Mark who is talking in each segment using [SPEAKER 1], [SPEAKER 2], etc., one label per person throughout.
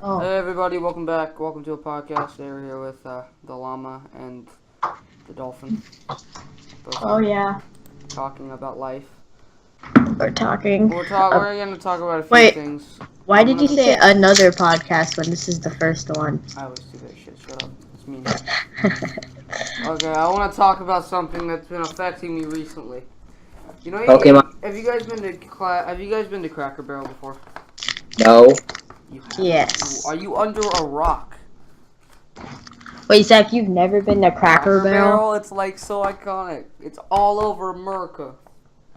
[SPEAKER 1] Oh,
[SPEAKER 2] Hey everybody, welcome back. Welcome to a podcast. Today we're here with the llama and the dolphin. Both
[SPEAKER 1] oh
[SPEAKER 2] here
[SPEAKER 1] yeah.
[SPEAKER 2] talking about life.
[SPEAKER 1] We're talking.
[SPEAKER 2] We're gonna talk about a few
[SPEAKER 1] Wait,
[SPEAKER 2] things.
[SPEAKER 1] why
[SPEAKER 2] I'm
[SPEAKER 1] did you
[SPEAKER 2] gonna.
[SPEAKER 1] say another podcast when this is the first one?
[SPEAKER 2] I always do that shit. Shut up. It's mean. Okay, I want to talk about something that's been affecting me recently. You know,
[SPEAKER 3] Pokemon.
[SPEAKER 2] have you guys been to Have you guys been to Cracker Barrel before?
[SPEAKER 3] No.
[SPEAKER 2] You haven't.
[SPEAKER 1] Yes.
[SPEAKER 2] Are you under a rock?
[SPEAKER 1] Wait, Zach, you've never been to Cracker
[SPEAKER 2] Cracker
[SPEAKER 1] Barrel?
[SPEAKER 2] Barrel, it's like so iconic. It's all over America.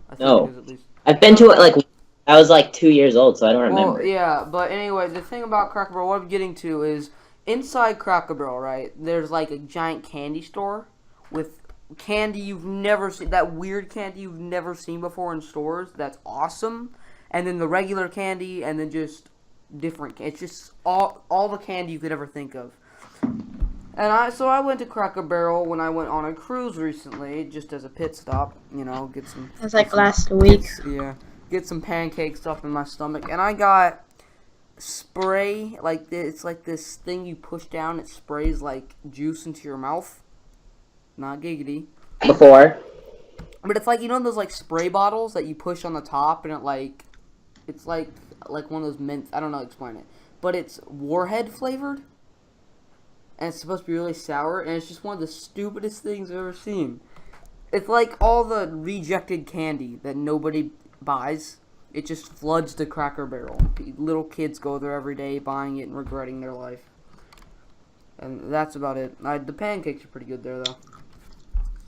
[SPEAKER 2] I think it
[SPEAKER 3] No.
[SPEAKER 2] is at least.
[SPEAKER 3] I've been to it I was like 2 years old, so I don't
[SPEAKER 2] Well,
[SPEAKER 3] remember.
[SPEAKER 2] yeah, but anyway, the thing about Cracker Barrel, what I'm getting to is inside Cracker Barrel, right? There's like a giant candy store with candy you've never seen, that weird candy you've never seen before in stores. That's awesome. And then the regular candy, and then just different. It's just all the candy you could ever think of. And I went to Cracker Barrel when I went on a cruise recently, just as a pit stop. You know, get some.
[SPEAKER 1] It was like last week.
[SPEAKER 2] Yeah, get some pancake stuff in my stomach, and I got spray like this. It's like this thing you push down. It sprays like juice into your mouth. Not giggity,
[SPEAKER 3] Before.
[SPEAKER 2] but it's like those like spray bottles that you push on the top, and it's like one of those mints. I don't know how to explain it, but it's Warhead flavored. And it's supposed to be really sour, and it's just one of the stupidest things I've ever seen. It's like all the rejected candy that nobody buys. It just floods the Cracker Barrel. Little kids go there every day buying it and regretting their life. And that's about it. The pancakes are pretty good there, though.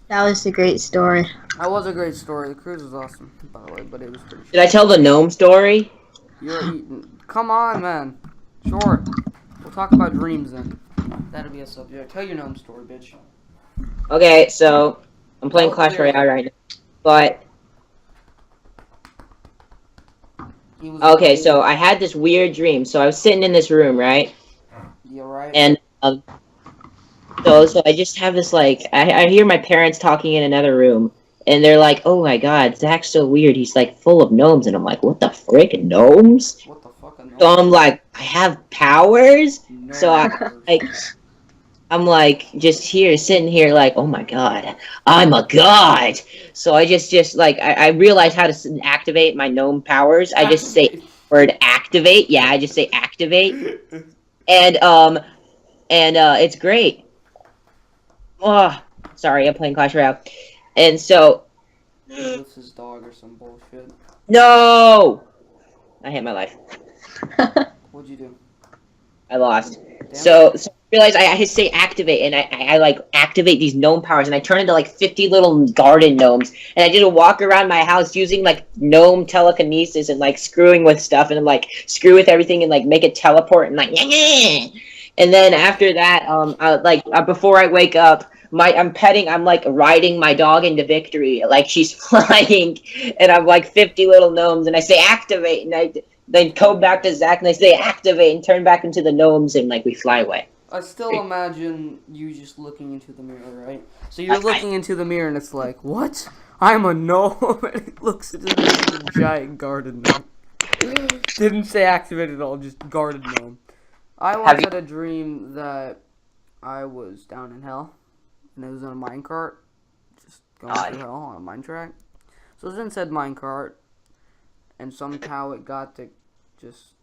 [SPEAKER 1] That was a great story.
[SPEAKER 2] That was a great story. The cruise was awesome, by the way, but it was pretty
[SPEAKER 3] Did I tell the gnome story?
[SPEAKER 2] You're eating. Come on, man. Sure. We'll talk about dreams then. That'll be a subject. Tell your gnome story, bitch.
[SPEAKER 3] Okay, so I'm playing
[SPEAKER 2] Oh,
[SPEAKER 3] Clash
[SPEAKER 2] clearly.
[SPEAKER 3] Royale right now. But
[SPEAKER 2] He was
[SPEAKER 3] okay, so I had this weird dream. So I was sitting in this room, right?
[SPEAKER 2] Yeah, right.
[SPEAKER 3] And so I just have this I hear my parents talking in another room, and they're like, "Oh my God, Zach's so weird. He's like full of gnomes," and I'm like, "What the frick, gnomes?"
[SPEAKER 2] What the fuck?
[SPEAKER 3] So I'm like, "I have powers."
[SPEAKER 2] No.
[SPEAKER 3] So I'm like just here sitting here like, oh my God, I'm a god. So I just like I realized how to activate my gnome powers. I just say word activate. Yeah, I just say activate, and it's great. Oh, sorry, I'm playing Clash Royale, and so
[SPEAKER 2] This is dog or some bullshit.
[SPEAKER 3] no, I hate my life.
[SPEAKER 2] What'd you do?
[SPEAKER 3] I lost.
[SPEAKER 2] Damn
[SPEAKER 3] So I realized I say activate, and I like activate these gnome powers, and I turn into like 50 little garden gnomes, and I just walk around my house using like gnome telekinesis and like screwing with stuff, and like screw with everything and like make it teleport and like and then after that, before I wake up. I'm like riding my dog into victory, like she's flying, and I'm like 50 little gnomes, and I say activate, and I then go back to Zach, and I say activate, and turn back into the gnomes, and like we fly away.
[SPEAKER 2] I still imagine you just looking into the mirror, right? So you're looking into the mirror and it's like, what? I'm a gnome. And it looks into this giant garden gnome. Didn't say activate at all, just garden gnome. I once had a dream that I was down in hell, and it was in a minecart, just going through hell on a mine track. So it was in said minecart, and somehow it got to just,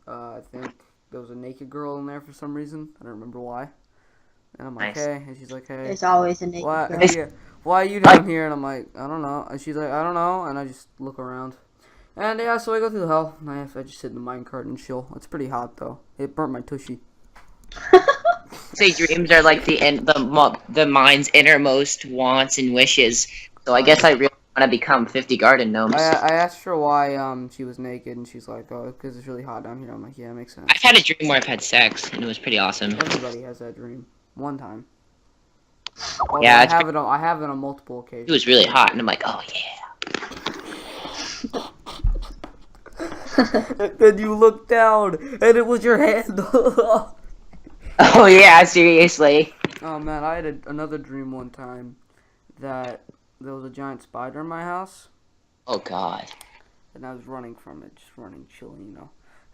[SPEAKER 2] I think there was a naked girl in there for some reason. I don't remember why. And I'm like,
[SPEAKER 3] Nice.
[SPEAKER 2] hey, and she's like, hey,
[SPEAKER 1] There's always a naked
[SPEAKER 2] why,
[SPEAKER 1] girl.
[SPEAKER 2] yeah, why are you down here? And I'm like, I don't know. And she's like, I don't know. And I just look around. And yeah, so I go through the hell, and I just sit in the minecart and chill. It's pretty hot though. It burnt my tushy.
[SPEAKER 3] Say dreams are like the mind's innermost wants and wishes. So I guess I really want to become 50 garden gnomes.
[SPEAKER 2] I asked her why she was naked, and she's like, oh, because it's really hot down here. I'm like, yeah, it makes sense.
[SPEAKER 3] I've had a dream where I've had sex, and it was pretty awesome.
[SPEAKER 2] Everybody has that dream one time. Although
[SPEAKER 3] Yeah,
[SPEAKER 2] I have it on multiple occasions.
[SPEAKER 3] it was really hot, and I'm like, oh yeah.
[SPEAKER 2] Then you look down, and it was your hand.
[SPEAKER 3] Oh yeah, seriously.
[SPEAKER 2] Oh man, I had another dream one time that there was a giant spider in my house,
[SPEAKER 3] Oh god.
[SPEAKER 2] and I was running from it, just running, chilling,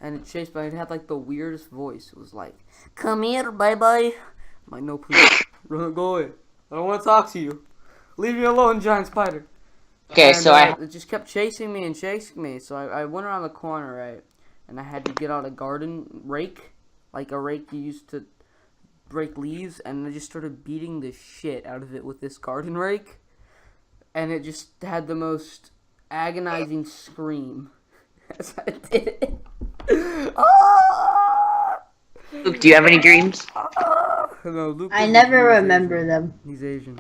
[SPEAKER 2] and it chased, but it had like the weirdest voice. It was like, "Come here, bye-bye." I'm like, "No, please, run, go away. I don't want to talk to you. Leave me alone, giant spider."
[SPEAKER 3] Okay,
[SPEAKER 2] And,
[SPEAKER 3] so
[SPEAKER 2] it just kept chasing me and chasing me. So I went around the corner, right, and I had to get out a garden rake, like a rake you used to rake leaves, and I just started beating the shit out of it with this garden rake, and it just had the most agonizing scream as I did it. Ah!
[SPEAKER 3] Luke, do you have any dreams?
[SPEAKER 2] No, Luke
[SPEAKER 1] I
[SPEAKER 2] is-
[SPEAKER 1] never
[SPEAKER 2] he's
[SPEAKER 1] remember
[SPEAKER 2] Asian.
[SPEAKER 1] them.
[SPEAKER 2] He's Asian.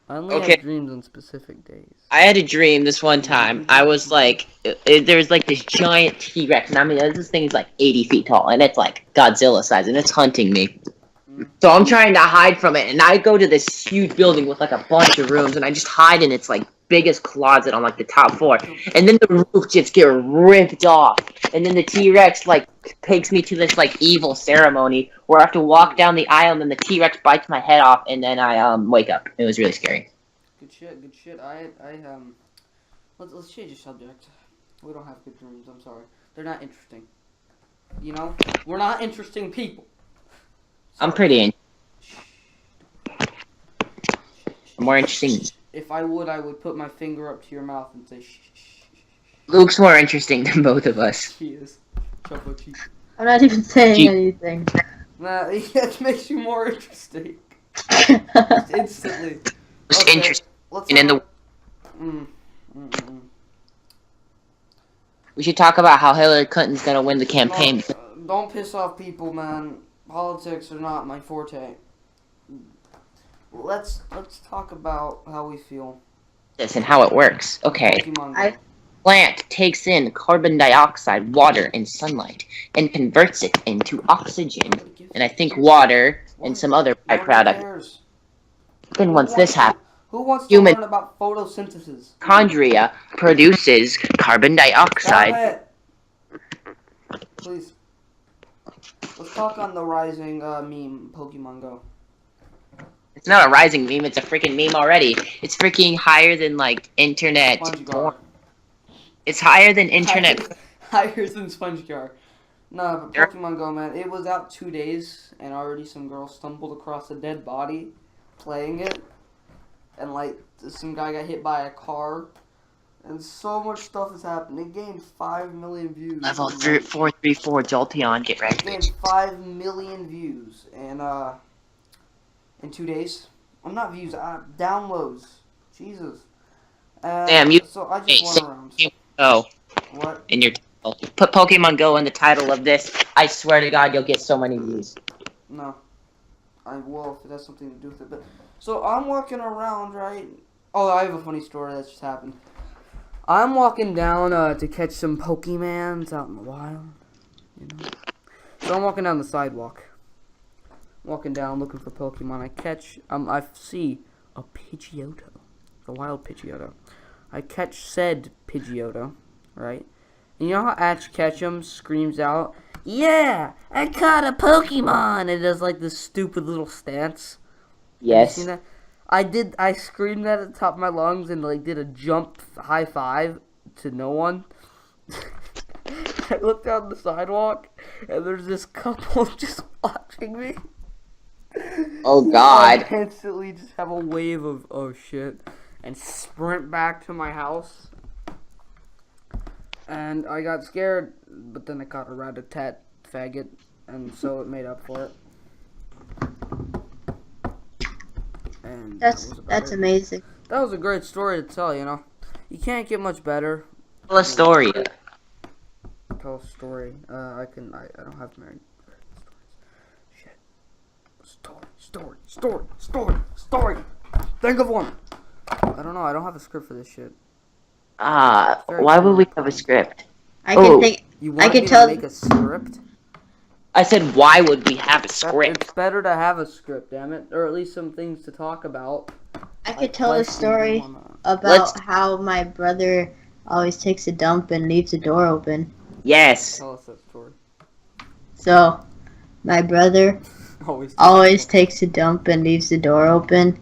[SPEAKER 2] I only
[SPEAKER 3] Okay.
[SPEAKER 2] have dreams on specific days.
[SPEAKER 3] I had a dream this one time. I was like, there was like this giant T-Rex, and I mean, this thing is like 80 feet tall, and it's like Godzilla size, and it's hunting me. So I'm trying to hide from it, and I go to this huge building with like a bunch of rooms, and I just hide in its like biggest closet on like the top floor, and then the roof just get ripped off, and then the T-Rex like takes me to this like evil ceremony where I have to walk down the aisle, and then the T-Rex bites my head off, and then I wake up. It was really scary.
[SPEAKER 2] Good shit, good shit. Let's change the subject. We don't have good dreams, I'm sorry. They're not interesting. You know? We're not interesting people.
[SPEAKER 3] I'm pretty in. More interesting.
[SPEAKER 2] If I would put my finger up to your mouth and say shh, shh, shh, shh.
[SPEAKER 3] Luke's more interesting than both of us.
[SPEAKER 2] He is. Choco cheese.
[SPEAKER 1] I'm not even saying
[SPEAKER 3] Gee.
[SPEAKER 1] anything.
[SPEAKER 2] Nah, it makes you more interesting. Just instantly.
[SPEAKER 3] Most
[SPEAKER 2] Okay,
[SPEAKER 3] interesting.
[SPEAKER 2] let's
[SPEAKER 3] And in the we should talk about how Hillary Clinton's gonna win the campaign.
[SPEAKER 2] Don't piss off people, man. Politics are not my forte. Let's talk about how we feel.
[SPEAKER 3] This and how it works. Okay.
[SPEAKER 2] Pokemon Go.
[SPEAKER 1] I-
[SPEAKER 3] Plant takes in carbon dioxide, water, and sunlight, and converts it into oxygen. And I think water and some other byproduct. Then once this happens,
[SPEAKER 2] Who wants to
[SPEAKER 3] Human-
[SPEAKER 2] learn about photosynthesis?
[SPEAKER 3] mitochondria produces carbon dioxide.
[SPEAKER 2] Stop it. Please. Let's talk on the rising meme, Pokemon Go.
[SPEAKER 3] It's not a rising meme, it's a freaking meme already. It's freaking higher than like internet
[SPEAKER 2] SpongeGar.
[SPEAKER 3] porn. It's higher than internet.
[SPEAKER 2] Higher than SpongeGar. No, but
[SPEAKER 3] There-
[SPEAKER 2] Pokemon Go, man, it was out 2 days, and already some girl stumbled across a dead body playing it. And, like, some guy got hit by a car. And so much stuff has happened. It gained 5 million views.
[SPEAKER 3] Level 434 Jolteon, get ready.
[SPEAKER 2] It gained 5 million views. And, in 2 days. Well, not views, downloads. Jesus.
[SPEAKER 3] Damn, you-
[SPEAKER 2] So I
[SPEAKER 3] Hey,
[SPEAKER 2] just went around.
[SPEAKER 3] Oh,
[SPEAKER 2] What?
[SPEAKER 3] in your title. Put Pokemon Go in the title of this. I swear to God, you'll get so many views.
[SPEAKER 2] No. I will if it has something to do with it. But so I'm walking around, right? Oh, I have a funny story that just happened. I'm walking down to catch some Pokemans out in the wild, you know. So I'm walking down the sidewalk. Walking down looking for Pokemon. I see a Pidgeotto, the wild Pidgeotto. I catch said Pidgeotto, right? And you know how Ash Ketchum screams out, "Yeah, I caught a Pokemon!" It does like this stupid little stance. Have you
[SPEAKER 3] Yes.
[SPEAKER 2] seen that? I screamed that at the top of my lungs and like did a jump high five to no one. I looked down the sidewalk and there's this couple just watching me.
[SPEAKER 3] Oh God.
[SPEAKER 2] I instantly just have a wave of oh shit and sprint back to my house. And I got scared, but then I caught a rat-a-tat faggot, and so it made up for it. And
[SPEAKER 1] That's
[SPEAKER 2] that was about
[SPEAKER 1] that's
[SPEAKER 2] it.
[SPEAKER 1] amazing.
[SPEAKER 2] That was a great story to tell, you know. You can't get much better.
[SPEAKER 3] Tell a story.
[SPEAKER 2] Tell a story. I don't have many stories. Shit. Story. Think of one. I don't know. I don't have a script for this shit.
[SPEAKER 3] Why would we have a script?
[SPEAKER 1] I can
[SPEAKER 3] Oh.
[SPEAKER 1] think.
[SPEAKER 2] You
[SPEAKER 1] I
[SPEAKER 2] want
[SPEAKER 1] can
[SPEAKER 2] me
[SPEAKER 1] tell-
[SPEAKER 2] to make a script?
[SPEAKER 3] I said, why would we have a script?
[SPEAKER 2] It's better to have a script, damn it, or at least some things to talk about.
[SPEAKER 1] I could
[SPEAKER 2] Like
[SPEAKER 1] tell a
[SPEAKER 2] questions
[SPEAKER 1] story
[SPEAKER 2] you wanna-
[SPEAKER 1] about
[SPEAKER 3] Let's-
[SPEAKER 1] how my brother always takes a dump and leaves the door open.
[SPEAKER 3] Yes.
[SPEAKER 2] Tell us that story.
[SPEAKER 1] So, my brother always takes a dump and leaves the door open.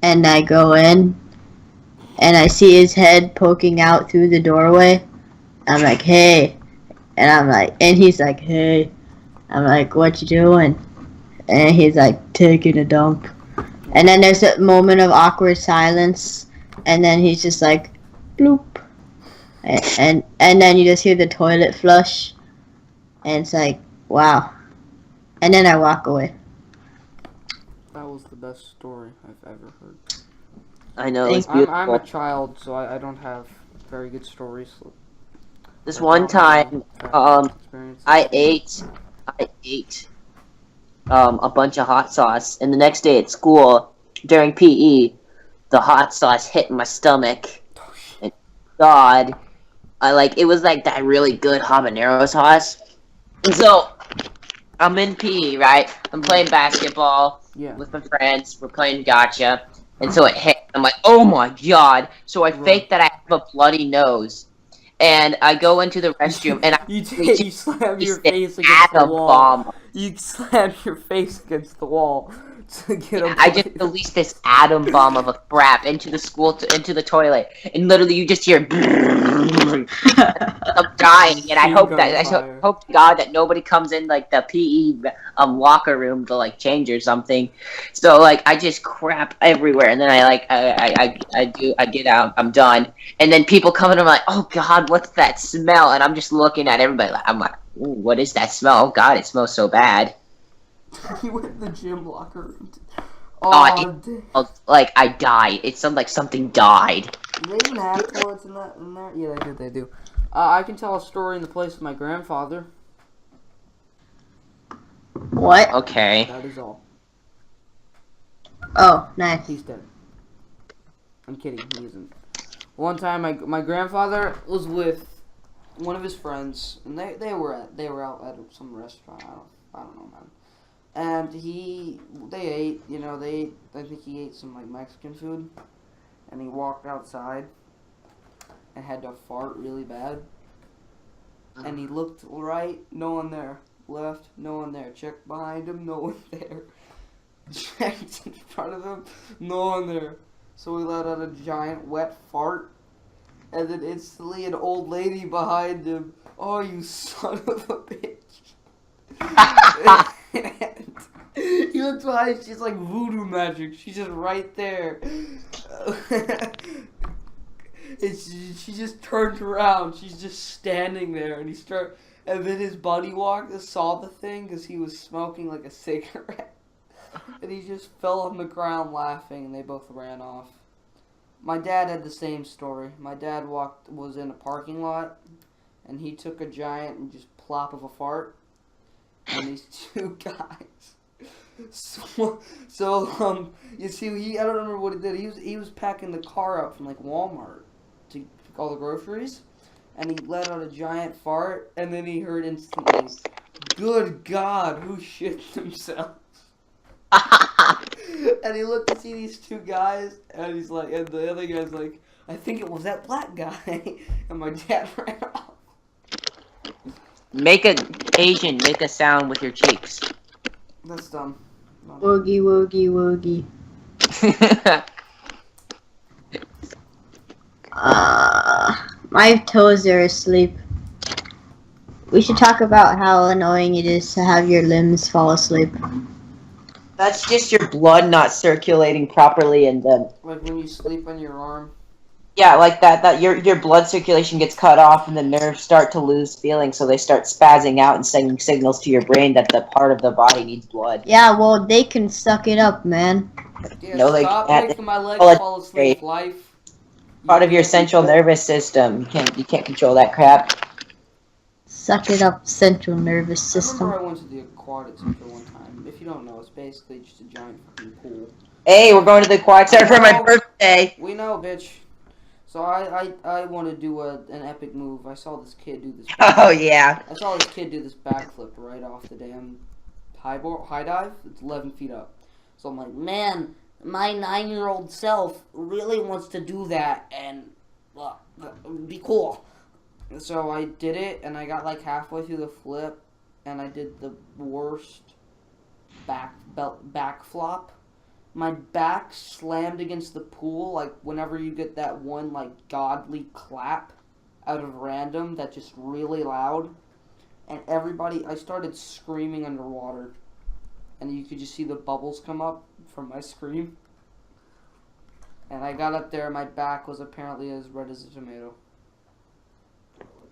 [SPEAKER 1] And I go in, and I see his head poking out through the doorway. I'm like, hey. And I'm like, and he's like, hey. I'm like, what you doing? And he's like, taking a dump. And then there's a moment of awkward silence. And then he's just like, bloop. And then you just hear the toilet flush. And it's like, wow. And then I walk away.
[SPEAKER 2] That was the best story I've ever heard.
[SPEAKER 3] I know, it's beautiful.
[SPEAKER 2] I'm a child, so I don't have very good stories.
[SPEAKER 3] This one time, I ate a bunch of hot sauce, and the next day at school, during PE, the hot sauce hit my stomach. And God, it was like that really good habanero sauce. And so, I'm in PE, right? I'm playing basketball with my friends. We're playing gotcha. And so it hit. I'm like, oh my God. So I fake that I have a bloody nose. And I go into the restroom, and
[SPEAKER 2] you slam your face against the wall. You slam your face against the wall to get a.
[SPEAKER 3] I just released this atom bomb of a crap into the toilet, and literally you just hear. I'm dying, and I hope to God that nobody comes in like the PE locker room to like change or something. So like I just crap everywhere, and then I get out, I'm done, and then people come in, and I'm like, oh God, what's that smell? And I'm just looking at everybody, I'm like, ooh, what is that smell? Oh God, it smells so bad.
[SPEAKER 2] You went in the gym locker room.
[SPEAKER 3] Like I died. It's something died.
[SPEAKER 2] Do they even have toilets in there? Yeah, they do. I can tell a story in the place of my grandfather.
[SPEAKER 1] What?
[SPEAKER 3] Okay.
[SPEAKER 2] That is all.
[SPEAKER 1] Oh, nice.
[SPEAKER 2] He's dead. I'm kidding. He isn't. One time, my grandfather was with one of his friends, and they were out at some restaurant. I don't know, man. And they ate, I think he ate some, Mexican food, and he walked outside and had to fart really bad, and he looked right, no one there, left, no one there, checked behind him, no one there, checked in front of him, no one there, so he let out a giant wet fart, and then instantly an old lady behind him, oh, you son of a bitch. He looks behind, she's like voodoo magic. She's just right there. She just turned around. She's just standing there, and and then his buddy saw the thing because he was smoking like a cigarette, and he just fell on the ground laughing, and they both ran off. My dad had the same story. My dad was in a parking lot, and he took a giant and just plop of a fart. And these two guys. So you see, I don't remember what he did. He was packing the car up from Walmart to pick all the groceries, and he let out a giant fart, and then he heard instantly, "Good God, who shit themselves?" And he looked to see these two guys, and he's like, and the other guy's like, "I think it was that black guy," and my dad ran off.
[SPEAKER 3] Make a sound with your cheeks.
[SPEAKER 2] That's dumb.
[SPEAKER 1] Woogie, woogie, woogie. My toes are asleep. We should talk about how annoying it is to have your limbs fall asleep.
[SPEAKER 3] That's just your blood not circulating properly, and then
[SPEAKER 2] like when you sleep on your arm.
[SPEAKER 3] Yeah, like that your blood circulation gets cut off, and the nerves start to lose feeling, so they start spazzing out and sending signals to your brain that the part of the body needs blood.
[SPEAKER 1] Yeah, well, they can suck it up, man.
[SPEAKER 2] Yeah, no, stop making my legs fall asleep, life.
[SPEAKER 3] Part of your central nervous system. You can't control that crap.
[SPEAKER 1] Suck it up, central nervous system.
[SPEAKER 2] I remember I went to the aquatic center one time. If you don't know, it's basically just a giant fucking pool.
[SPEAKER 3] Hey, we're going to the aquatic center for my birthday.
[SPEAKER 2] We know, bitch. So I want to do an epic move. I saw this kid do this.
[SPEAKER 3] Oh yeah.
[SPEAKER 2] I saw this kid do this backflip right off the damn high dive. It's 11 feet up. So I'm like, man, my 9-year-old self really wants to do that, and be cool. So I did it, and I got halfway through the flip, and I did the worst back flop. My back slammed against the pool, whenever you get that one, godly clap out of random that's just really loud. and I started screaming underwater, and you could just see the bubbles come up from my scream. And I got up there, and my back was apparently as red as a tomato.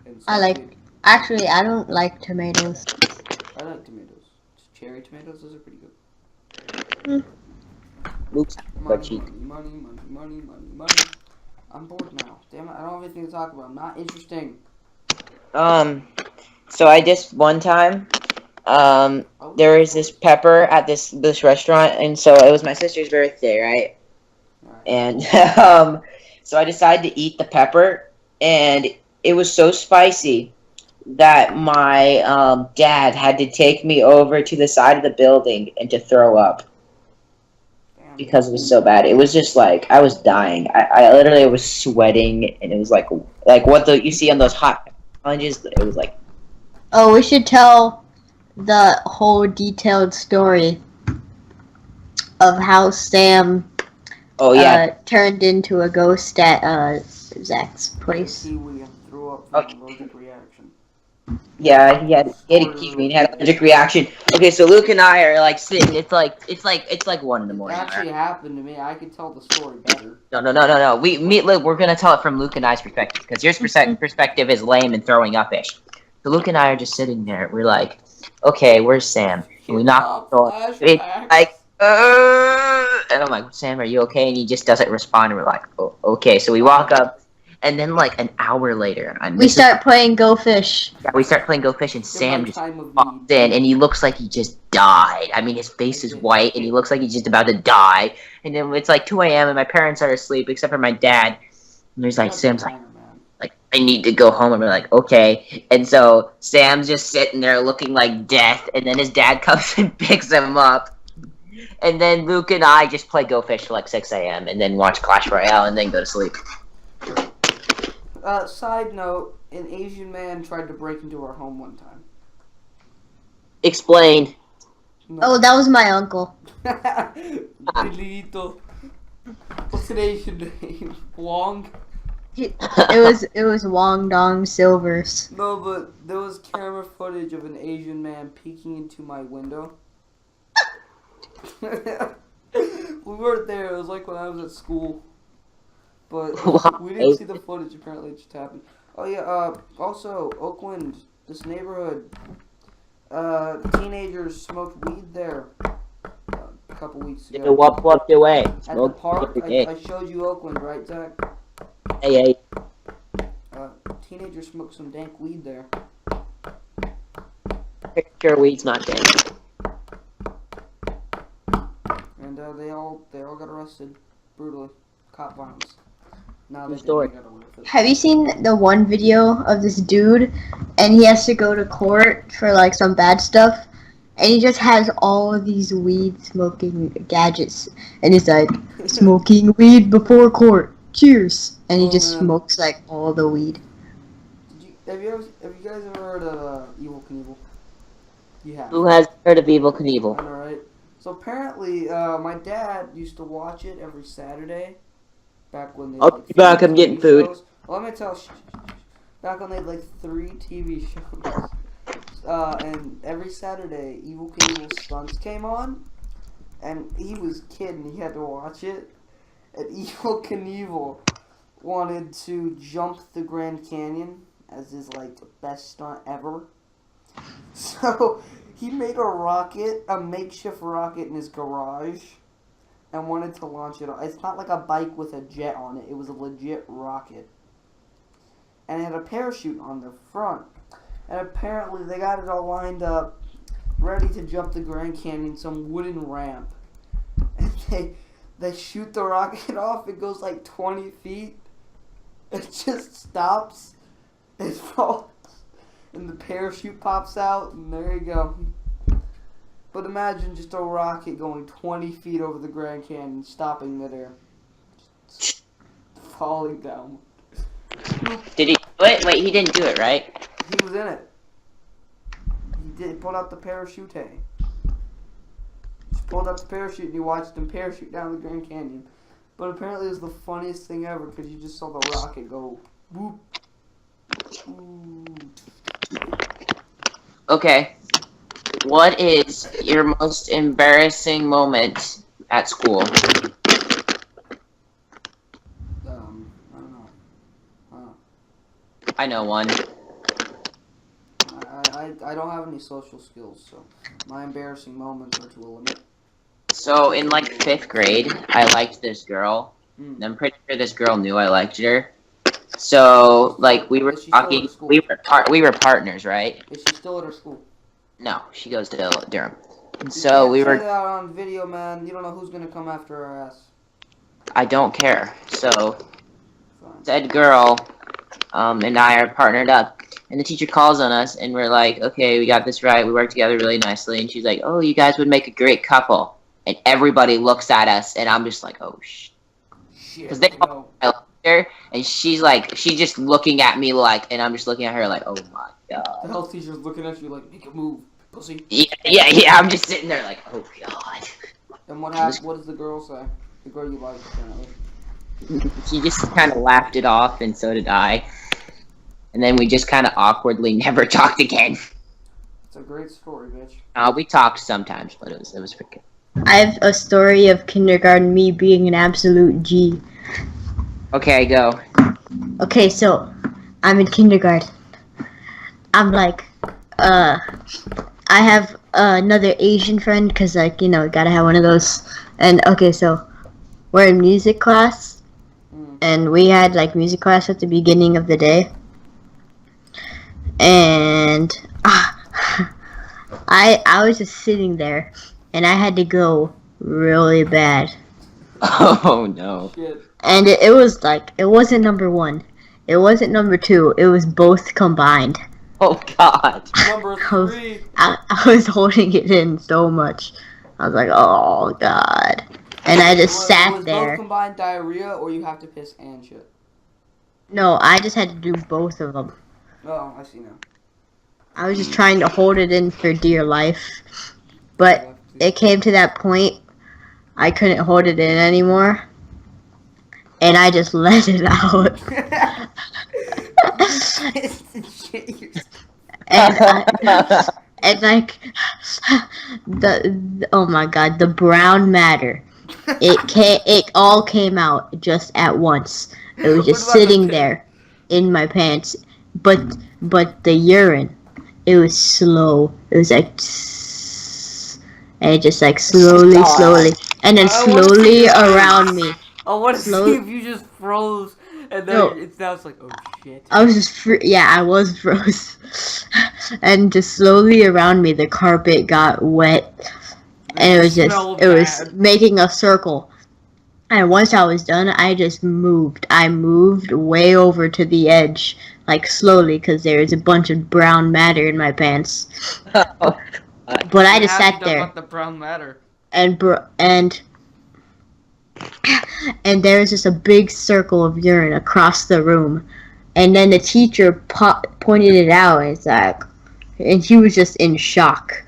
[SPEAKER 2] And so
[SPEAKER 1] Actually, I don't like tomatoes.
[SPEAKER 2] I like tomatoes. Cherry tomatoes, those are pretty good.
[SPEAKER 3] Oops,
[SPEAKER 2] Money. I'm bored now. Damn it, I don't have anything to talk about. I'm not interesting.
[SPEAKER 3] So I just one time, there was this pepper at this restaurant, and so it was my sister's birthday, right? And so I decided to eat the pepper, and it was so spicy that my dad had to take me over to the side of the building and to throw up because it was so bad. It was just like I was dying. I literally was sweating, and it was like what you see on those hot challenges. It was like.
[SPEAKER 1] Oh, we should tell the whole detailed story of how Sam turned into a ghost at Zach's place.
[SPEAKER 2] Kiwi and threw up from an allergic reaction.
[SPEAKER 3] Yeah, he had a kiwi and had an allergic reaction. Okay, so Luke and I are like sitting. It's like 1 in the morning.
[SPEAKER 2] It actually happened to me. I could tell the story better.
[SPEAKER 3] No. We're gonna tell it from Luke and I's perspective because your perspective is lame and throwing up-ish. So Luke and I are just sitting there. We're like, okay, where's Sam? And we knock the door. It's like, and I'm like, Sam, are you okay? And he just doesn't respond. And we're like, oh, okay. So we walk up, and then like an hour later,
[SPEAKER 1] we start playing Go Fish.
[SPEAKER 3] Yeah, we start playing Go Fish, and Sam just pops in, and he looks like he just died. I mean, his face is white, and he looks like he's just about to die. And then it's like 2 a.m., and my parents are asleep, except for my dad. And he's like, Sam's like, I need to go home. And we're like, okay. And so Sam's just sitting there looking like death. And then his dad comes and picks him up. And then Luke and I just play Go Fish till like 6 a.m. and then watch Clash Royale and then go to sleep.
[SPEAKER 2] Side note, an Asian man tried to break into our home one time.
[SPEAKER 3] Explain.
[SPEAKER 1] No. Oh, that was my uncle.
[SPEAKER 2] Delito. What's an Asian name? Wong?
[SPEAKER 1] It was Wong Dong Silvers.
[SPEAKER 2] No, but there was camera footage of an Asian man peeking into my window. We weren't there. It was like when I was at school. But we didn't see the footage. Apparently, it just happened. Oh yeah. Also, Oakland, this neighborhood. Teenagers smoked weed there a couple weeks ago.
[SPEAKER 3] What blocked away?
[SPEAKER 2] At the park. I showed you Oakland, right, Zach?
[SPEAKER 3] Hey.
[SPEAKER 2] Teenagers smoked some dank weed there.
[SPEAKER 3] Picture weed's not dank.
[SPEAKER 2] And they all got arrested brutally. Cop violence. Now they got away with it.
[SPEAKER 1] Have you seen the one video of this dude, and he has to go to court for like some bad stuff, and he just has all of these weed smoking gadgets, and he's like, smoking weed before court. Cheers. And he just smokes like all the weed.
[SPEAKER 2] Have you guys ever heard of Evel Knievel? You have.
[SPEAKER 3] Who has heard of Evel Knievel?
[SPEAKER 2] Alright. So apparently, my dad used to watch it every Saturday. Back when they
[SPEAKER 3] I'll be back, I'm getting food.
[SPEAKER 2] Shows. Well, let me tell you. Back when they had like 3 TV shows. And every Saturday, Evel Knievel's Stunts came on. And he was kidding. He had to watch it. And Evel Knievel wanted to jump the Grand Canyon as his like best stunt ever. So he made a makeshift rocket in his garage, and wanted to launch it. It's not like a bike with a jet on it. It was a legit rocket, and it had a parachute on the front. And apparently they got it all lined up, ready to jump the Grand Canyon, some wooden ramp, and they shoot the rocket off. It goes like 20 feet. It just stops. It falls. And the parachute pops out. And there you go. But imagine just a rocket going 20 feet over the Grand Canyon, stopping midair. Falling down.
[SPEAKER 3] Did he do it? Wait, he didn't do it, right?
[SPEAKER 2] He was in it. He did pull out the parachute. Just pulled up the parachute and you watched him parachute down the Grand Canyon. But apparently it was the funniest thing ever because you just saw the rocket go whoop. Ooh.
[SPEAKER 3] Okay. What is your most embarrassing moment at school?
[SPEAKER 2] I don't know.
[SPEAKER 3] I know one.
[SPEAKER 2] I don't have any social skills, so my embarrassing moments are to a limit.
[SPEAKER 3] So in like 5th grade, I liked this girl. And I'm pretty sure this girl knew I liked her. So like we were
[SPEAKER 2] Is she still at
[SPEAKER 3] talking,
[SPEAKER 2] her school?
[SPEAKER 3] we were partners, right?
[SPEAKER 2] Is she still at her school?
[SPEAKER 3] No, she goes to Durham. And
[SPEAKER 2] You
[SPEAKER 3] so
[SPEAKER 2] can't
[SPEAKER 3] we
[SPEAKER 2] say
[SPEAKER 3] were.
[SPEAKER 2] that on video, man. You don't know who's gonna come after our ass.
[SPEAKER 3] I don't care. So
[SPEAKER 2] Fine.
[SPEAKER 3] said girl, and I are partnered up. And the teacher calls on us, and we're like, okay, we got this right. We work together really nicely. And she's like, oh, you guys would make a great couple. And everybody looks at us, and I'm just like, oh, shit. Because they know I like her, and she's just looking at me like, and I'm just looking at her like, oh my god.
[SPEAKER 2] The health teacher's looking at you like, make a move, pussy.
[SPEAKER 3] Yeah. I'm just sitting there like, oh god.
[SPEAKER 2] And what happened? What does the girl say? The girl you like, apparently.
[SPEAKER 3] She just kind of laughed it off, and so did I. And then we just kind of awkwardly never talked again.
[SPEAKER 2] It's a great story, bitch.
[SPEAKER 3] We talked sometimes, but it was pretty good.
[SPEAKER 1] I have a story of kindergarten me being an absolute G.
[SPEAKER 3] Okay, go.
[SPEAKER 1] Okay, so I'm in kindergarten. I'm like, I have another Asian friend because, like, you know, gotta have one of those. And okay, so we're in music class, and we had like music class at the beginning of the day. And I was just sitting there, and I had to go really bad.
[SPEAKER 3] Oh no.
[SPEAKER 2] Shit.
[SPEAKER 1] And it was like, it wasn't number 1. It wasn't number 2. It was both combined.
[SPEAKER 3] Oh god.
[SPEAKER 2] Number 3.
[SPEAKER 1] I was holding it in so much. I was like, oh god. And I just sat
[SPEAKER 2] was
[SPEAKER 1] there.
[SPEAKER 2] Both combined diarrhea, or you have to piss and shit?
[SPEAKER 1] No, I just had to do both of them.
[SPEAKER 2] Oh, I see now.
[SPEAKER 1] I was just trying to hold it in for dear life. But it came to that point, I couldn't hold it in anymore. And I just let it out. and like, oh my god, the brown matter. It all came out just at once. It was just sitting there in my pants. But the urine, it was slow. It was like, and it just like slowly, and then slowly around me.
[SPEAKER 2] I want to see if you just froze, and then now it's like, oh shit.
[SPEAKER 1] I was just I was froze, and just slowly around me, the carpet got wet, and it was making a circle. And once I was done, I just moved. I moved way over to the edge, like slowly, because there was a bunch of brown matter in my pants. But I just sat there.
[SPEAKER 2] About the brown matter.
[SPEAKER 1] And there was just a big circle of urine across the room. And then the teacher pointed it out, and it's like, and he was just in shock.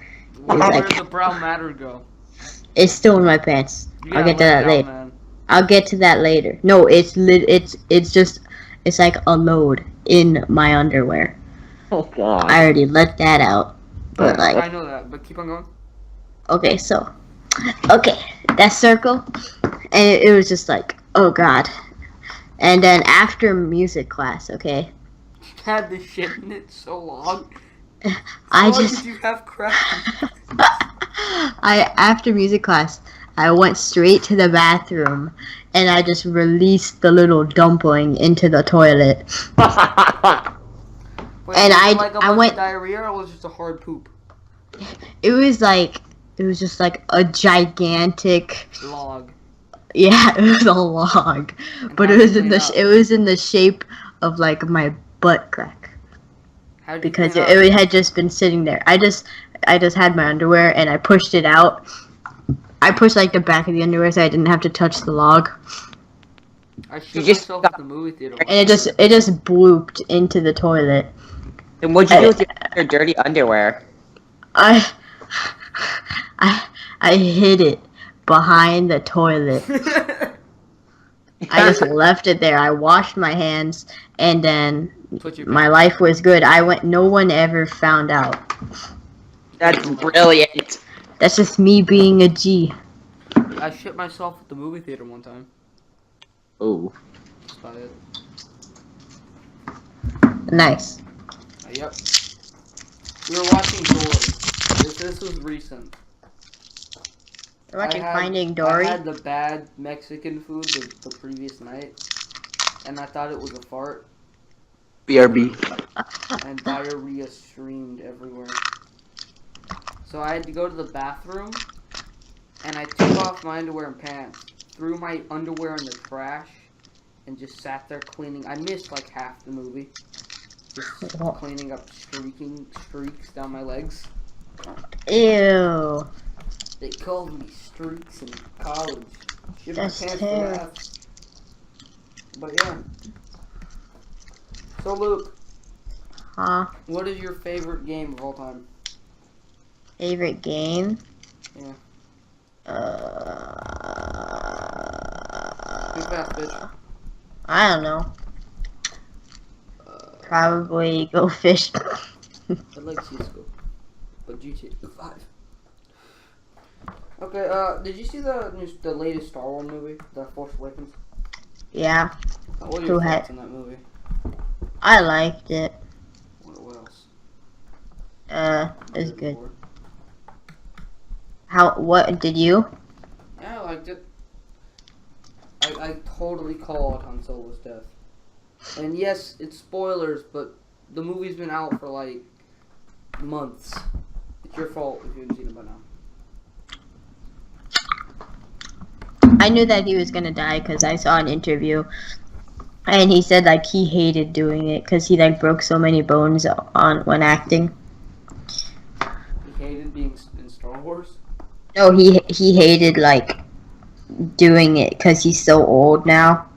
[SPEAKER 2] Where did the brown matter go?
[SPEAKER 1] It's still in my pants. I'll get to that later.
[SPEAKER 2] Man.
[SPEAKER 1] I'll get to that later. No, it's like a load in my underwear.
[SPEAKER 3] Oh god.
[SPEAKER 1] I already let that out. But like,
[SPEAKER 2] I know that, but keep on going.
[SPEAKER 1] Okay, so, that circle, and it was just like, oh god. And then after music class, okay.
[SPEAKER 2] You had this shit in it so long.
[SPEAKER 1] How
[SPEAKER 2] long did you have crap?
[SPEAKER 1] After music class, I went straight to the bathroom, and I just released the little dumpling into the toilet.
[SPEAKER 2] Wait,
[SPEAKER 1] and
[SPEAKER 2] I went diarrhea, or was it just a hard poop?
[SPEAKER 1] It was just like a gigantic
[SPEAKER 2] log.
[SPEAKER 1] Yeah, it was a log, but it was in the shape of like my butt crack. Because it had just been sitting there. I just had my underwear and I pushed it out. I pushed like the back of the underwear so I didn't have to touch the log.
[SPEAKER 2] I shit myself at the movie theater.
[SPEAKER 1] And it just blooped into the toilet.
[SPEAKER 3] And what'd you do with your dirty underwear?
[SPEAKER 1] I hid it behind the toilet. I just left it there. I washed my hands, and then my life was good. No one ever found out.
[SPEAKER 3] That's brilliant.
[SPEAKER 1] That's just me being a G.
[SPEAKER 2] I shit myself at the movie theater one time.
[SPEAKER 3] Oh.
[SPEAKER 2] That's about it.
[SPEAKER 1] Nice.
[SPEAKER 2] Yep. We were watching Dory. This was recent.
[SPEAKER 1] We're watching
[SPEAKER 2] I had-
[SPEAKER 1] Finding Dory.
[SPEAKER 2] I had the bad Mexican food the previous night, and I thought it was a fart,
[SPEAKER 3] BRB.
[SPEAKER 2] and diarrhea streamed everywhere. So I had to go to the bathroom, and I took off my underwear and pants, threw my underwear in the trash, and just sat there cleaning. I missed like half the movie. Just cleaning up streaks down my legs.
[SPEAKER 1] Ew.
[SPEAKER 2] They called me streaks in college. Shit my
[SPEAKER 1] That's
[SPEAKER 2] pants for
[SPEAKER 1] terrible.
[SPEAKER 2] that. But yeah. So Luke,
[SPEAKER 1] Huh?
[SPEAKER 2] what is your favorite game of all time?
[SPEAKER 1] Favorite game?
[SPEAKER 2] Yeah.
[SPEAKER 1] Uh,
[SPEAKER 2] Too fast, bitch.
[SPEAKER 1] I don't know. Probably go fish.
[SPEAKER 2] I like CSGO, but GTA 5. Okay, did you see the latest Star Wars movie, The Force Awakens?
[SPEAKER 1] Yeah,
[SPEAKER 2] What are
[SPEAKER 1] Who
[SPEAKER 2] your
[SPEAKER 1] had-
[SPEAKER 2] thoughts on that movie?
[SPEAKER 1] I liked it.
[SPEAKER 2] What else?
[SPEAKER 1] It's good. What did you?
[SPEAKER 2] Yeah, I liked it. I totally called Han Solo's death. And yes, it's spoilers, but the movie's been out for like months. It's your fault if you haven't seen it by now.
[SPEAKER 1] I knew that he was gonna die because I saw an interview, and he said like he hated doing it because he like broke so many bones on when acting.
[SPEAKER 2] He hated being in Star Wars.
[SPEAKER 1] No, he hated like doing it because he's so old now,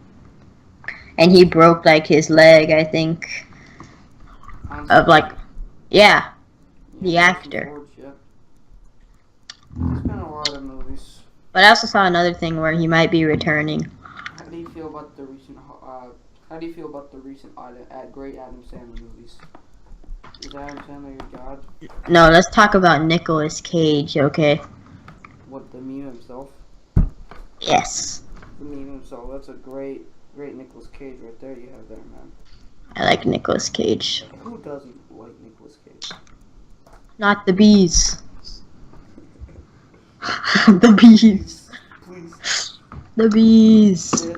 [SPEAKER 1] and he broke like his leg, I think,
[SPEAKER 2] Han
[SPEAKER 1] of
[SPEAKER 2] Solo.
[SPEAKER 1] like, yeah, the
[SPEAKER 2] Harrison
[SPEAKER 1] actor.
[SPEAKER 2] Ford, yeah. There's been a lot of movies.
[SPEAKER 1] But I also saw another thing where he might be returning.
[SPEAKER 2] How do you feel about the recent? Great Adam Sandler movies? Is Adam Sandler your god?
[SPEAKER 1] No, let's talk about Nicolas Cage, okay?
[SPEAKER 2] What, the meme himself?
[SPEAKER 1] Yes,
[SPEAKER 2] The meme himself. That's a great Nicolas Cage right there. You have there, man.
[SPEAKER 1] I like Nicolas Cage.
[SPEAKER 2] Who doesn't like Nicolas Cage?
[SPEAKER 1] Not the bees. The bees.
[SPEAKER 2] Please.
[SPEAKER 1] The bees.
[SPEAKER 2] Sit.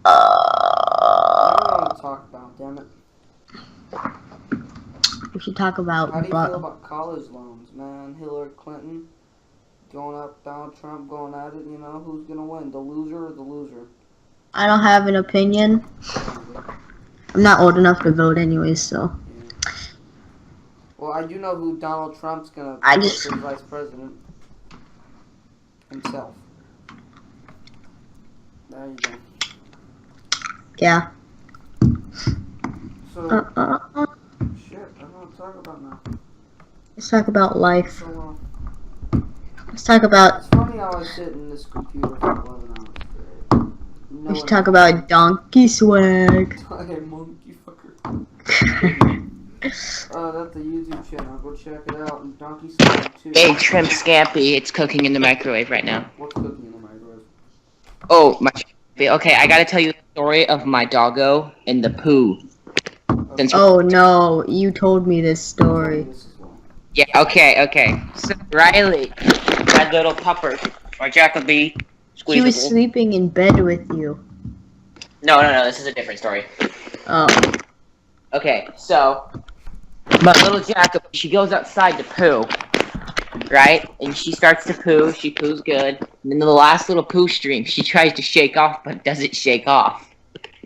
[SPEAKER 2] I don't want to talk about, damn it.
[SPEAKER 1] We should talk about
[SPEAKER 2] How do you feel about college loans, man? Hillary Clinton going up, Donald Trump going at it, you know? Who's going to win, the loser or the loser?
[SPEAKER 1] I don't have an opinion. I'm not old enough to vote anyways, so.
[SPEAKER 2] Yeah. Well, I do know who Donald Trump's going to
[SPEAKER 1] I
[SPEAKER 2] put
[SPEAKER 1] just-
[SPEAKER 2] for vice president. Himself. There you go.
[SPEAKER 1] Yeah.
[SPEAKER 2] So, shit, I don't know what to talk about now.
[SPEAKER 1] Let's talk about life.
[SPEAKER 2] So,
[SPEAKER 1] Let's talk about.
[SPEAKER 2] it's funny how I sit in this computer for 11 hours straight. No
[SPEAKER 1] We should talk about donkey swag.
[SPEAKER 2] Hey, monkey fucker. That's a YouTube channel. Go check it out. And Donkey Swag 2.
[SPEAKER 3] Hey, Trim Scampi, it's cooking in the microwave right now.
[SPEAKER 2] What's cooking in the microwave?
[SPEAKER 3] Oh, my. Okay, I gotta tell you the story of my doggo and the poo. Since
[SPEAKER 1] Oh no, you told me this
[SPEAKER 2] Tell me
[SPEAKER 1] story.
[SPEAKER 2] this as well.
[SPEAKER 3] Yeah, okay. So Riley, my little pupper, or Jacoby,
[SPEAKER 1] She was
[SPEAKER 3] squeezable.
[SPEAKER 1] sleeping in bed with you.
[SPEAKER 3] No, this is a different story.
[SPEAKER 1] Oh.
[SPEAKER 3] Okay, so my little Jacoby, she goes outside to poo, right? And she starts to poo. She poos good. And then the last little poo stream, she tries to shake off, but doesn't shake off.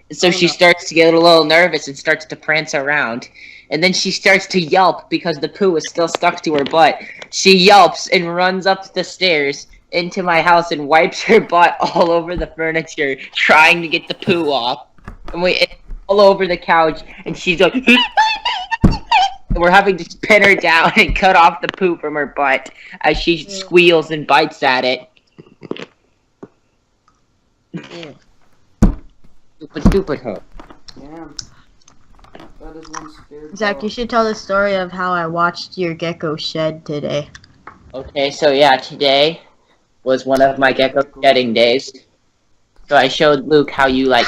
[SPEAKER 3] And so she starts to get a little nervous and starts to prance around. And then she starts to yelp because the poo is still stuck to her butt. She yelps and runs up the stairs into my house and wipes her butt all over the furniture, trying to get the poo off. And it's all over the couch, and she's like, and we're having to pin her down and cut off the poo from her butt as she squeals and bites at it.
[SPEAKER 1] Ew.
[SPEAKER 3] Stupid her.
[SPEAKER 2] Damn. Not That is one scared
[SPEAKER 1] Zach,
[SPEAKER 2] dog.
[SPEAKER 1] you should tell the story of how I watched your gecko shed today.
[SPEAKER 3] Okay, so yeah, today was one of my gecko shedding days. So I showed Luke how you like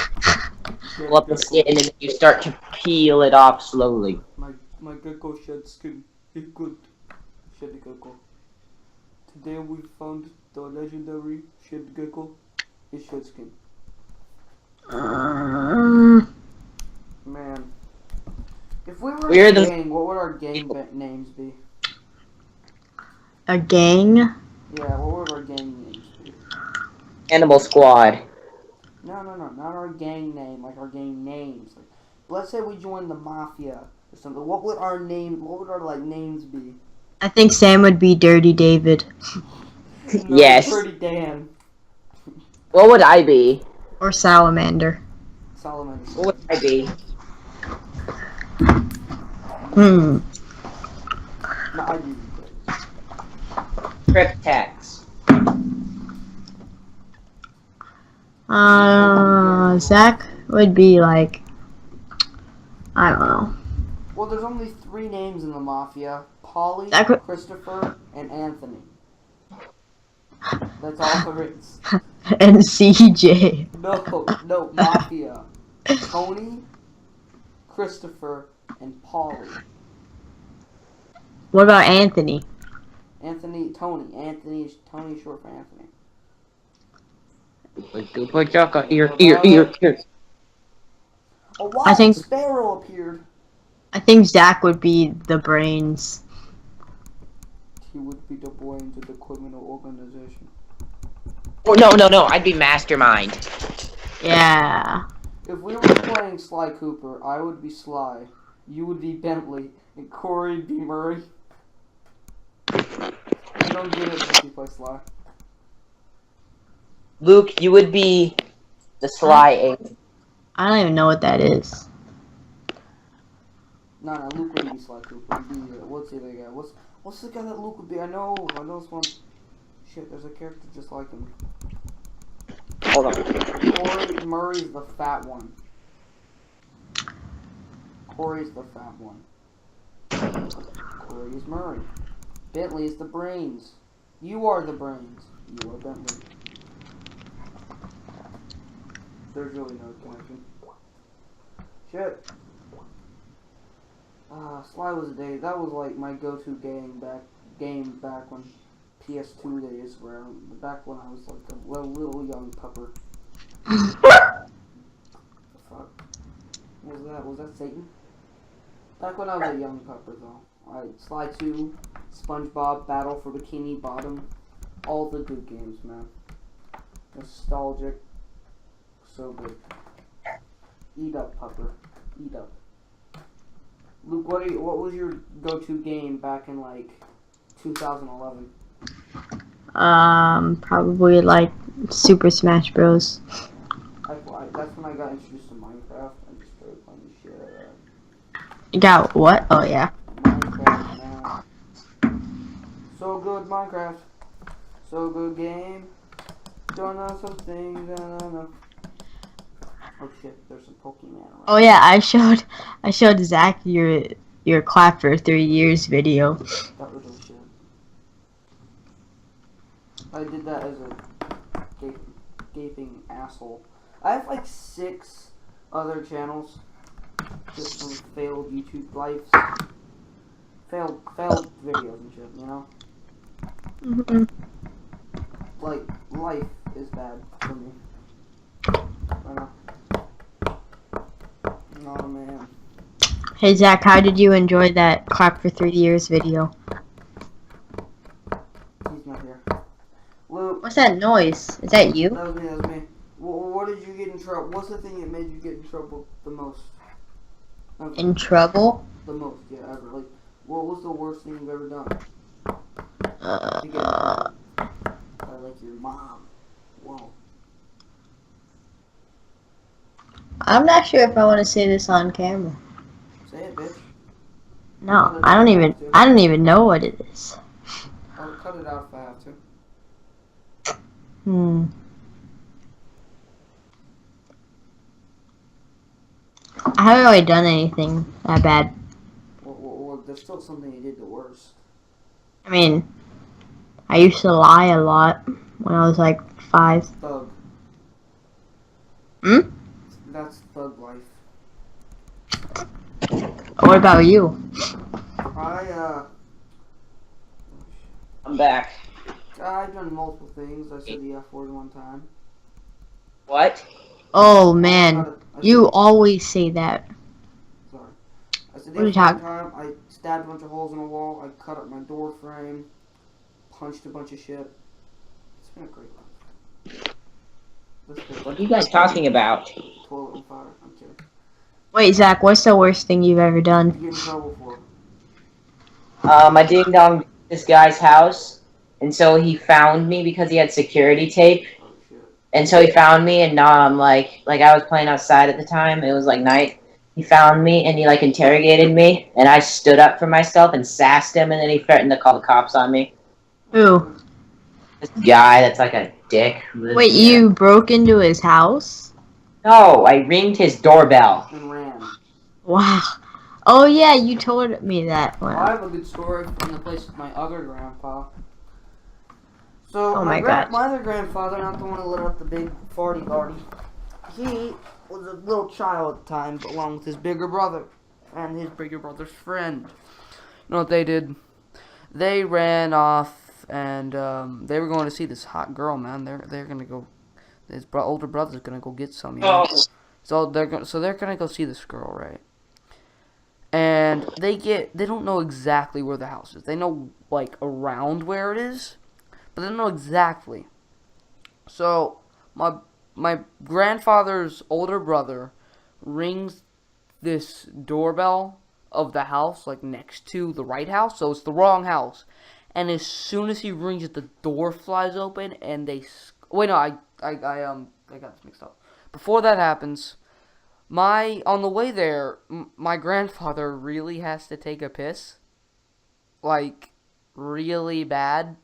[SPEAKER 3] pull up the skin and then you start to peel it off slowly.
[SPEAKER 2] My gecko shed skin is good. Shed gecko. Today we found the legendary shed gecko. His shed skin. Man. If we were
[SPEAKER 3] We're
[SPEAKER 2] a
[SPEAKER 3] the
[SPEAKER 2] gang, what would our gang names be?
[SPEAKER 1] A gang?
[SPEAKER 2] Yeah, what would our gang names be?
[SPEAKER 3] Animal Squad.
[SPEAKER 2] No, not our gang name, like our gang names. Like, let's say we joined the mafia or something. What would our like names be?
[SPEAKER 1] I think Sam would be Dirty David.
[SPEAKER 2] No,
[SPEAKER 3] Yes.
[SPEAKER 2] Dirty Dan.
[SPEAKER 3] What would I be?
[SPEAKER 1] Or Salamander.
[SPEAKER 2] Solomon.
[SPEAKER 3] What would I be?
[SPEAKER 1] Hmm.
[SPEAKER 2] No, I'd be
[SPEAKER 3] Cryptex.
[SPEAKER 1] Zach would be like, I don't know.
[SPEAKER 2] Well, there's only 3 names in the mafia: Polly, Christopher, and Anthony. That's all there is.
[SPEAKER 1] And CJ.
[SPEAKER 2] No, mafia. Tony, Christopher, and Polly.
[SPEAKER 1] What about Anthony?
[SPEAKER 2] Tony. Anthony is short for Anthony.
[SPEAKER 3] Ear.
[SPEAKER 2] A wild
[SPEAKER 1] I think-
[SPEAKER 2] sparrow appeared.
[SPEAKER 1] I think Zach would be the brains.
[SPEAKER 2] He would be the brains of the criminal organization.
[SPEAKER 3] Oh, no, I'd be Mastermind.
[SPEAKER 1] Yeah.
[SPEAKER 2] If we were playing Sly Cooper, I would be Sly, you would be Bentley, and Corey would be Murray. You don't get it if you play Sly.
[SPEAKER 3] Luke, you would be the Sly Alien.
[SPEAKER 1] I don't even know what that is.
[SPEAKER 2] No, Luke wouldn't be Sly Cooper. He'd be, what's the other guy? What's the guy that Luke would be? I know this one. Shit, there's a character just like him.
[SPEAKER 3] Hold on.
[SPEAKER 2] Corey Murray's the fat one. Corey's the fat one. Corey is Murray. Bentley is the brains. You are the brains. You are Bentley. There's really no connection. Shit. Sly was a day. That was like my go-to game back when PS2 days, back when I was like a little young pupper. Fuck. What was that? Was that Satan? Back when I was a young pupper, though. Sly 2, SpongeBob, Battle for Bikini Bottom. All the good games, man. Nostalgic. So good. Eat up, pupper. Eat up. Luke, what was your go-to game back in, like, 2011?
[SPEAKER 1] Probably like Super Smash Bros.
[SPEAKER 2] That's when I got introduced to Minecraft. I just started playing the shit out of that.
[SPEAKER 1] You got what? Oh yeah.
[SPEAKER 2] Minecraft, man. So good, Minecraft. So good game. Don't know some things that I know. Oh shit, there's some Pokemon around.
[SPEAKER 1] Oh yeah, I showed Zach your clap for 3 years video.
[SPEAKER 2] That was a shit. I did that as a gaping asshole. I have like 6 other channels just from failed YouTube lives. Failed videos and shit, you know?
[SPEAKER 1] Mm-hmm.
[SPEAKER 2] Like, life is bad for me. I know. Oh man.
[SPEAKER 1] Hey Zach, how did you enjoy that clap for 3 years video?
[SPEAKER 2] He's not here. Luke.
[SPEAKER 1] What's that noise? Is that you?
[SPEAKER 2] That was me. What did you get in trouble? What's the thing that made you get in trouble the most?
[SPEAKER 1] In trouble?
[SPEAKER 2] The most, yeah, ever. Like, what was the worst thing you've ever done? To get in trouble? By, like, your mom. Whoa.
[SPEAKER 1] I'm not sure if I want to say this on camera.
[SPEAKER 2] Say it, bitch.
[SPEAKER 1] No, I don't even know what it is.
[SPEAKER 2] I'll cut it out if I have to.
[SPEAKER 1] I haven't really done anything that bad.
[SPEAKER 2] Well, there's still something you did the worst.
[SPEAKER 1] I mean, I used to lie a lot when I was like 5.
[SPEAKER 2] Thug.
[SPEAKER 1] Hmm?
[SPEAKER 2] That's thug life.
[SPEAKER 1] What about you?
[SPEAKER 3] I'm back.
[SPEAKER 2] I've done multiple things. I said the F word one time.
[SPEAKER 3] What?
[SPEAKER 1] Oh man, you always say that.
[SPEAKER 2] Sorry. I said
[SPEAKER 1] What are you
[SPEAKER 2] the F word
[SPEAKER 1] talking?
[SPEAKER 2] one time. I stabbed a bunch of holes in the wall. I cut up my door frame. Punched a bunch of shit. It's been a great life.
[SPEAKER 3] What are you guys talking about?
[SPEAKER 2] Toilet and fire. I'm kidding.
[SPEAKER 1] Wait, Zach, what's the worst thing you've ever
[SPEAKER 2] You
[SPEAKER 1] done?
[SPEAKER 2] get in trouble for.
[SPEAKER 3] I ding dong this guy's house, and so he found me because he had security tape.
[SPEAKER 2] Oh shit.
[SPEAKER 3] And so he found me, and now I'm like I was playing outside at the time. It was like night. He found me, and he like interrogated me, and I stood up for myself and sassed him, and then he threatened to call the cops on me.
[SPEAKER 1] Who?
[SPEAKER 3] This guy that's like a dick.
[SPEAKER 1] Wait, you broke into his house?
[SPEAKER 3] No, I ringed his doorbell.
[SPEAKER 2] And ran.
[SPEAKER 1] Wow. Oh yeah, you told me that.
[SPEAKER 2] Well, I
[SPEAKER 1] Wow.
[SPEAKER 2] have a good story from the place with my other grandpa. So
[SPEAKER 1] Oh
[SPEAKER 2] my
[SPEAKER 1] my God.
[SPEAKER 2] my other grandfather, not the one who lit up the big farty party, he was a little child at the time, along with his bigger brother and his bigger brother's friend. You know what they did? They ran off and they were going to see this hot girl, man. They're gonna go. His older brother's gonna go get some. You know? So they're gonna go see this girl, right? And they don't know exactly where the house is. They know like around where it is, but they don't know exactly. So my grandfather's older brother rings this doorbell of the house like next to the right house, so it's the wrong house. And as soon as he rings it, the door flies open, and wait, no, I got this mixed up. Before that happens, on the way there, my grandfather really has to take a piss, like really bad.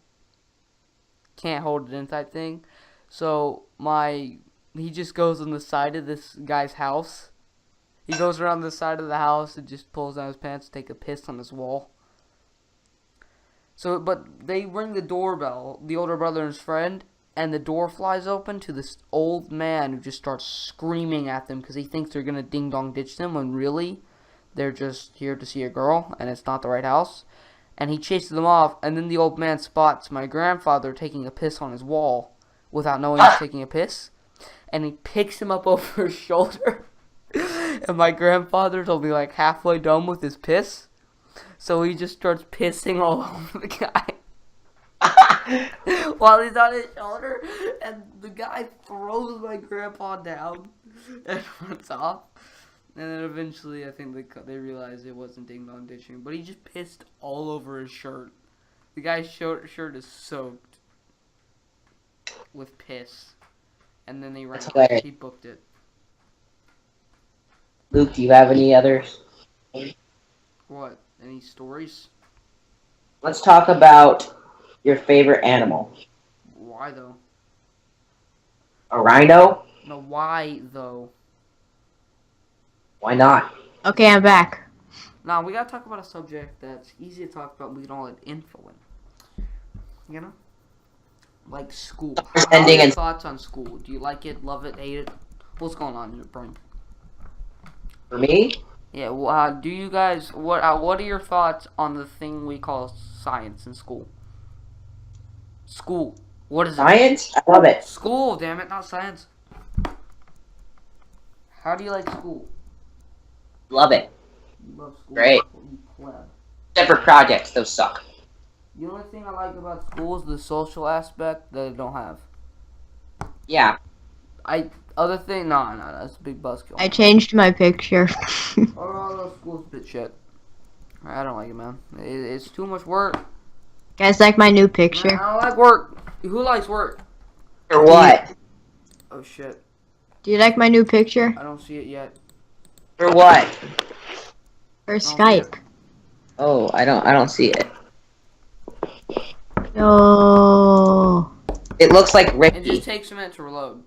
[SPEAKER 2] Can't hold it in type thing. So he just goes on the side of this guy's house. He goes around the side of the house and just pulls down his pants to take a piss on his wall. So, but they ring the doorbell, the older brother and his friend, and the door flies open to this old man who just starts screaming at them because he thinks they're going to ding-dong ditch them when really they're just here to see a girl and it's not the right house. And he chases them off, and then the old man spots my grandfather taking a piss on his wall without knowing he's taking a piss. And he picks him up over his shoulder. And my grandfather's only like halfway done with his piss. So he just starts pissing all over the guy. While he's on his shoulder, and the guy throws my grandpa down and runs off. And then eventually, I think they realized it wasn't ding dong ditching, but he just pissed all over his shirt. The guy's shirt is soaked with piss, and then he ran off. He booked it.
[SPEAKER 3] Luke, do you have any others?
[SPEAKER 2] What? Any stories?
[SPEAKER 3] Let's talk about your favorite animal.
[SPEAKER 2] Why though?
[SPEAKER 3] A rhino?
[SPEAKER 2] No, why though?
[SPEAKER 3] Why not?
[SPEAKER 1] Okay, I'm back.
[SPEAKER 2] Now we gotta talk about a subject that's easy to talk about. We can all have info in. You know, like school. How are your thoughts on school? Do you like it? Love it? Hate it? What's going on in your brain?
[SPEAKER 3] For me?
[SPEAKER 2] Yeah. Well, do you guys? What are your thoughts on the thing we call science in school? School. What is it?
[SPEAKER 3] Science? I love it.
[SPEAKER 2] School. Damn it, not science. How do you like school?
[SPEAKER 3] Love it.
[SPEAKER 2] You love school.
[SPEAKER 3] Great.
[SPEAKER 2] You pleb.
[SPEAKER 3] Except for projects, those suck.
[SPEAKER 2] The only thing I like about school is the social aspect that I don't have.
[SPEAKER 3] Yeah.
[SPEAKER 2] Other thing, no, that's a big buzzkill.
[SPEAKER 1] I changed my picture.
[SPEAKER 2] Oh, school's a bit shit. I don't like it, man. It's too much work.
[SPEAKER 1] Guys like my new picture?
[SPEAKER 2] Man, I don't like work. Who likes work?
[SPEAKER 3] For what?
[SPEAKER 2] Oh shit.
[SPEAKER 1] Do you like my new picture?
[SPEAKER 2] I don't see it yet.
[SPEAKER 3] For what?
[SPEAKER 1] For Skype.
[SPEAKER 3] Oh, I don't see it.
[SPEAKER 1] No.
[SPEAKER 3] It looks like
[SPEAKER 2] It
[SPEAKER 3] Ricky.
[SPEAKER 2] just takes a minute to reload.